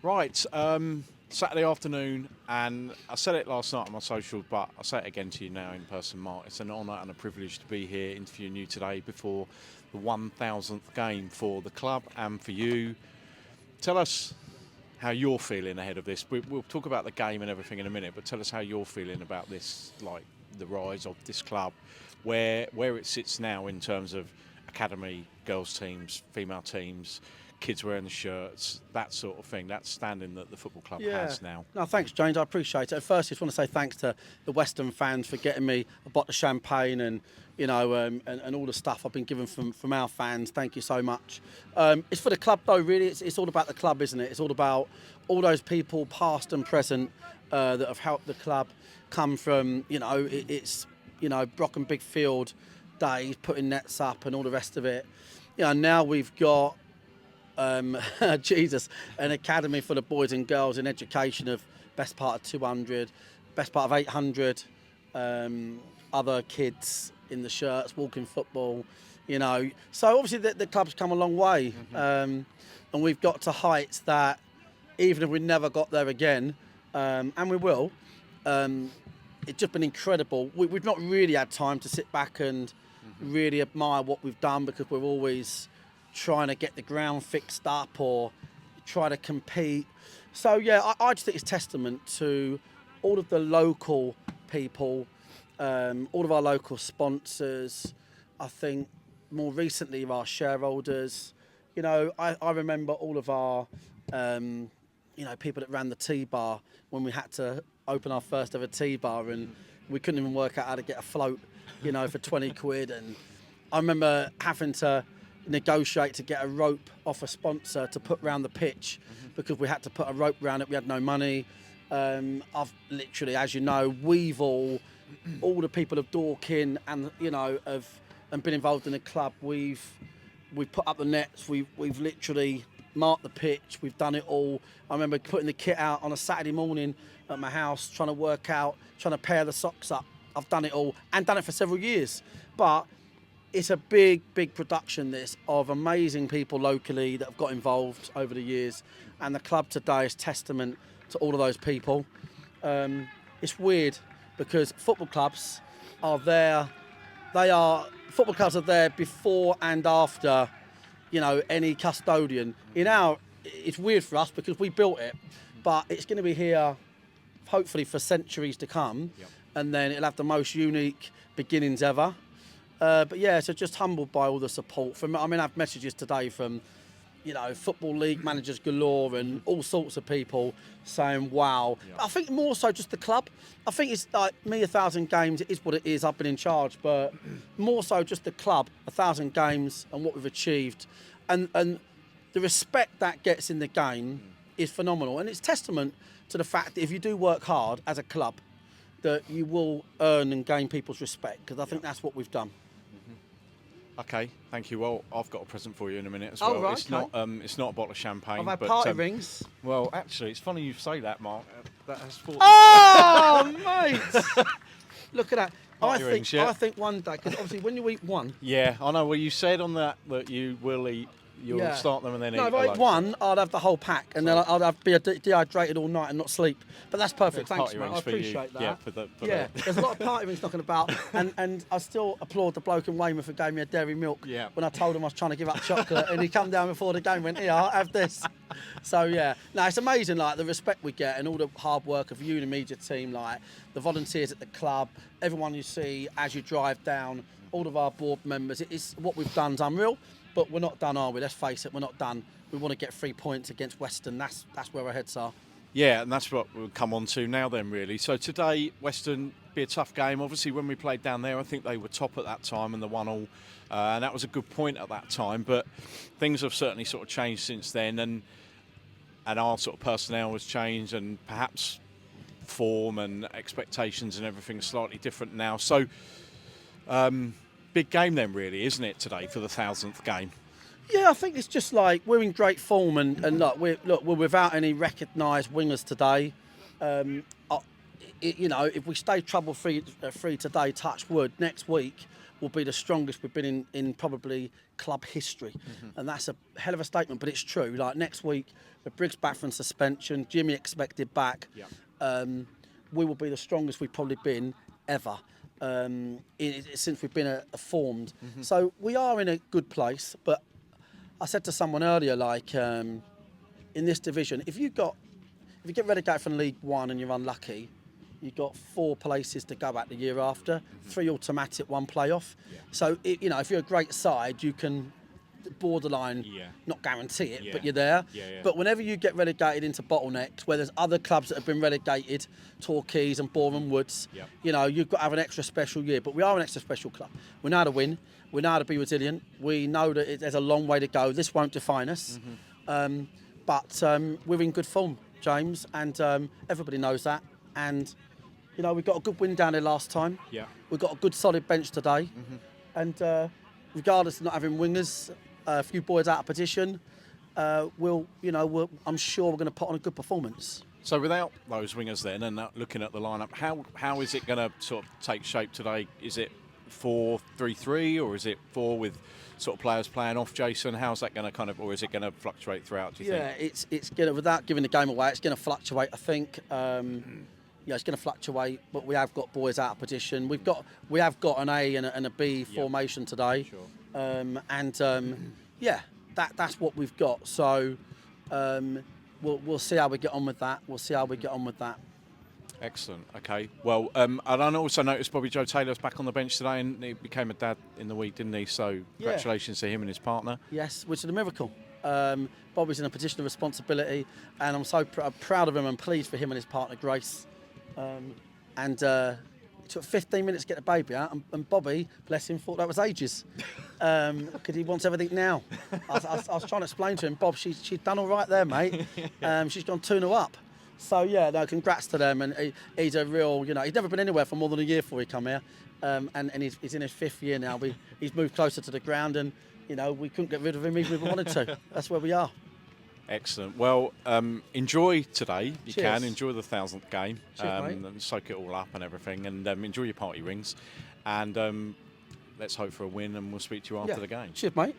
Right, Saturday afternoon, and I said it last night on my socials, but I'll say it again to you now in person, Mark. It's an honour and a privilege to be here interviewing you today before the 1,000th game for the club and for you. Tell us how you're feeling ahead of this. We'll talk about the game and everything in a minute, but tell us how you're feeling about this, like the rise of this club, where it sits now in terms of academy, girls teams, female teams, kids wearing the shirts, that sort of thing, that standing that the football club has now. No, thanks, James. I appreciate it. At first, I just want to say thanks to the Weston fans for getting me a bottle of champagne and, you know, and all the stuff I've been given from our fans. Thank you so much. It's for the club, though, really. It's all about the club, isn't it? It's all about all those people, past and present, that have helped the club come from, you know, it's, you know, Brock and Big Field days, putting nets up and all the rest of it. You know, now we've got Jesus, an academy for the boys and girls in education of best part of 200, best part of 800 other kids in the shirts, walking football, you know. So obviously the club's come a long way, and we've got to heights that even if we never got there again, and we will, it's just been incredible. We've not really had time to sit back and really admire what we've done because we're always trying to get the ground fixed up or try to compete. So yeah, I just think it's testament to all of the local people, all of our local sponsors. I think more recently our shareholders. You know, I remember all of our, you know, people that ran the tea bar when we had to open our first ever tea bar and we couldn't even work out how to get a float, you know, for 20 quid. And I remember having to negotiate to get a rope off a sponsor to put round the pitch because we had to put a rope round it. We had no money. I've literally, as you know, all the people of Dorking and, you know, and been involved in the club. We've put up the nets. We've literally marked the pitch. We've done it all. I remember putting the kit out on a Saturday morning at my house, trying to pair the socks up. I've done it all and done it for several years. But it's a big, big production, this, of amazing people locally that have got involved over the years. And the club today is testament to all of those people. It's weird because football clubs are there. Football clubs are there before and after, you know, any custodian. It's weird for us because we built it, but it's going to be here hopefully for centuries to come. Yep. And then it'll have the most unique beginnings ever. But yeah, so just humbled by all the support from. I mean, I have messages today from, you know, Football League managers galore and all sorts of people saying, wow. Yeah. I think more so just the club. I think it's like me, 1,000 games, it is what it is. I've been in charge, but more so just the club, 1,000 games and what we've achieved. And the respect that gets in the game is phenomenal. And it's testament to the fact that if you do work hard as a club, that you will earn and gain people's respect, because I think that's what we've done. Okay, thank you. Well, I've got a present for you in a minute as Oh, well. right, It's okay. it's not a bottle of champagne. I've had but, party rings. Well, actually, it's funny you say that, Mark. That has 40. Oh, mate! Look at that. Party rings, yeah. I think one day, because obviously when you eat one. Yeah, I know. Well, you said on that you will eat. You'll start them and then eat. No, if I ate one, I'd have the whole pack, and then I'd have be dehydrated all night and not sleep. But that's perfect. Thanks, mate. I appreciate that. Yeah, yeah, there's a lot of party rings knocking about, and I still applaud the bloke in Weymouth who gave me a dairy milk when I told him I was trying to give up chocolate, and he come down before the game and went, here, I'll have this. So yeah, no, it's amazing, like the respect we get and all the hard work of you and the media team, like the volunteers at the club, everyone you see as you drive down, all of our board members. It's what we've done is unreal. But we're not done, are we? Let's face it, we're not done. We want to get 3 points against Weston. That's where our heads are. Yeah, and that's what we'll come on to now then, really. So today, Weston, be a tough game. Obviously, when we played down there, I think they were top at that time and the 1-1. And that was a good point at that time. But things have certainly sort of changed since then. And our sort of personnel has changed and perhaps form and expectations and everything is slightly different now. So, big game then, really, isn't it, today for the 1,000th game? Yeah, I think it's just like we're in great form, and look, we're without any recognised wingers today. You know, if we stay trouble free today, touch wood, next week will be the strongest we've been in probably club history. And that's a hell of a statement, but it's true. Like next week, with Briggs back from suspension, Jimmy expected back, we will be the strongest we've probably been ever since we've been formed. So we are in a good place, but I said to someone earlier, like in this division, if you get relegated from League One and you're unlucky, you've got 4 places to go at the year after, 3 automatic, 1 playoff. So if you're a great side, you can borderline not guarantee it, but you're there. But whenever you get relegated into bottlenecks, where there's other clubs that have been relegated, Torquays and Boreham Woods, you've got to have an extra special year. But we are an extra special club. We know how to win. We know how to be resilient. We know that there's a long way to go. This won't define us. But we're in good form, James, and everybody knows that. And we got a good win down there last time. We've got a good solid bench today. And regardless of not having wingers, a few boys out of position, I'm sure we're going to put on a good performance. So without those wingers then, and looking at the lineup, how is it going to sort of take shape today? Is it 4-3-3, or is it 4 with sort of players playing off Jason? How's that going to or is it going to fluctuate throughout, do you think? Yeah, it's going to, without giving the game away, it's going to fluctuate, I think. It's going to fluctuate, but we have got boys out of position. We have got an A and a B formation today, that's what we've got. So we'll see how we get on with that. Excellent. Okay. Well, and I also noticed Bobby Joe Taylor's back on the bench today, and he became a dad in the week, didn't he? So congratulations to him and his partner. Yes, which is a miracle. Bobby's in a position of responsibility, and I'm so proud of him and pleased for him and his partner Grace. It took 15 minutes to get the baby out, and Bobby, bless him, thought that was ages, because he wants everything now. I was trying to explain to him, Bob, she's done all right there, mate. She's gone 2-0 up. So congrats to them, and he's a real, he's never been anywhere for more than a year before he come here, and he's in his 5th year now. He's moved closer to the ground, and we couldn't get rid of him even if we wanted to. That's where we are. Excellent. Well, enjoy today. You Cheers. can enjoy the 1000th game. Cheers, and soak it all up and everything, and enjoy your party rings. And let's hope for a win, and we'll speak to you after the game. Cheers, mate.